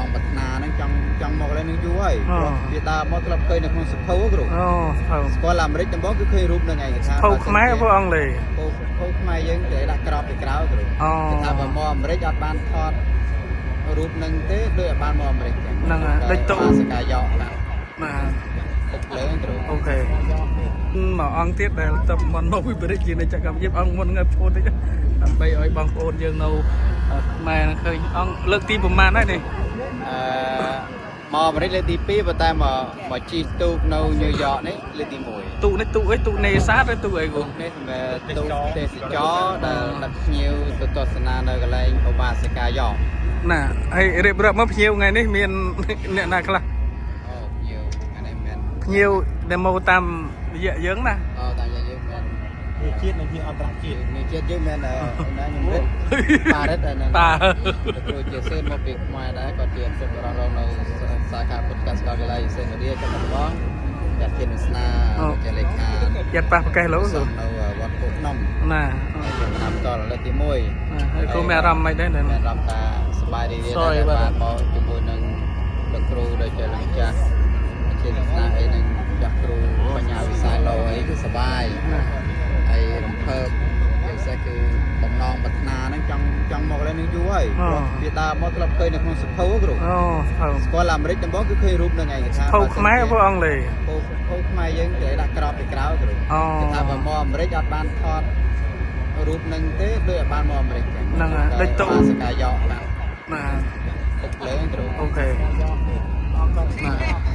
ងប្រាថ្នាហ្នឹងចង់មកឡើងនឹងយូរហើយវាដើរមកធ្លាប់ឃើញនៅក្នុងសភៅគ្រូស្គាល់អាមេរិកដំបូងគឺឃើញរូបនឹងឯងគេថាសភៅខ្មែរពួកអង់គ្លេសសភៅខ្មែរយើងគេដាក់ក្របពីក្រៅគ្រូគេថាបើមកអាមេរិកអត់បានថតរូបនឹងទេដូចអត់បានមកអាមេរិកចឹងហ្នឹងដូចតុសកាយកណាទឹកលើគ្រូអូខេមកអង្គទៀតដែលទៅមិនមកពីប្រទេសជានៅចក្រមយប់អង្គមុនងើបឈួតតិចដើម្បីឲ្យបងប្អូនយើងនៅខ្មែរឃើញអង្គលើកទីប្រមាណហើយនេះមកអាមេរិកលើកទី2ប៉ុន្តែមកជីទូកនៅញូវយ៉កនេះលើកទី1ទូកនេះទូកអីទូកនេសាទឬទូកអីគូនេះទូកទេសចរដែលដឹកភ្ញៀវទៅទស្សនានៅកន្លែងឧបាសិកាយ៉កណាហើយរៀបរាប់មកភ្ញៀវថ្ងៃនេះមានអ្នកណាខ្លះភ្ញៀវថ្ងៃនេះមានភ្ញៀវដែលមកតាមរយៈយើងណាតាមរយៈយើងមានជាតិនិងជាអន្តរជាតិនេះជាតិយើងមានណាខ្ញុំរៀបប៉ារិតហ្នឹងប៉ាគ្រូជាសិស្សមកពីខ្មែរដែរក៏ជាសិស្សរស់នៅសាខាពុទ្ធសាសនាវិទ្យាល័យសេនារីចំនួនបងចាត់ជានិស្នាជាលេខាចាត់ប៉ះប្រកេះលោកនៅវត្តពុទ្ធនំណាតាមតលើកទី1ហើយគ្រូមានអារម្មណ៍មិនដែរមានអារម្មណ៍ថាសប្បាយរីករាយដែរបានមកជាមួយនឹងលោកគ្រូដែលជាលោកចាស់ជានិស្នាអីនឹងចាស់គ្រូបញ្ញាវិសាលលោអីគឺសប្បាយហើយរំភើបយ៉ាងផ្សេងគឺបំណងប្រាថ្នាហ្នឹងចង់មកឡើងនឹងយូរហើយវាដើរមកធ្លាប់ឃើញនៅក្នុងសភៅគ្រូស្គាល់អាមេរិកដំបូងគឺឃើញរូបនឹងឯងគេថាសភៅខ្មែរពួកអង់គ្លេសសភៅខ្មែរយើងគេដាក់ក្របពីក្រៅគ្រូគេថាបើមកអាមេរិកអត់បានថតរូបនឹងទេដូចអត់បានមកអាមេរិកចឹងហ្នឹងដូចតុសកាយកណាទឹកលើគ្រូអូខេណា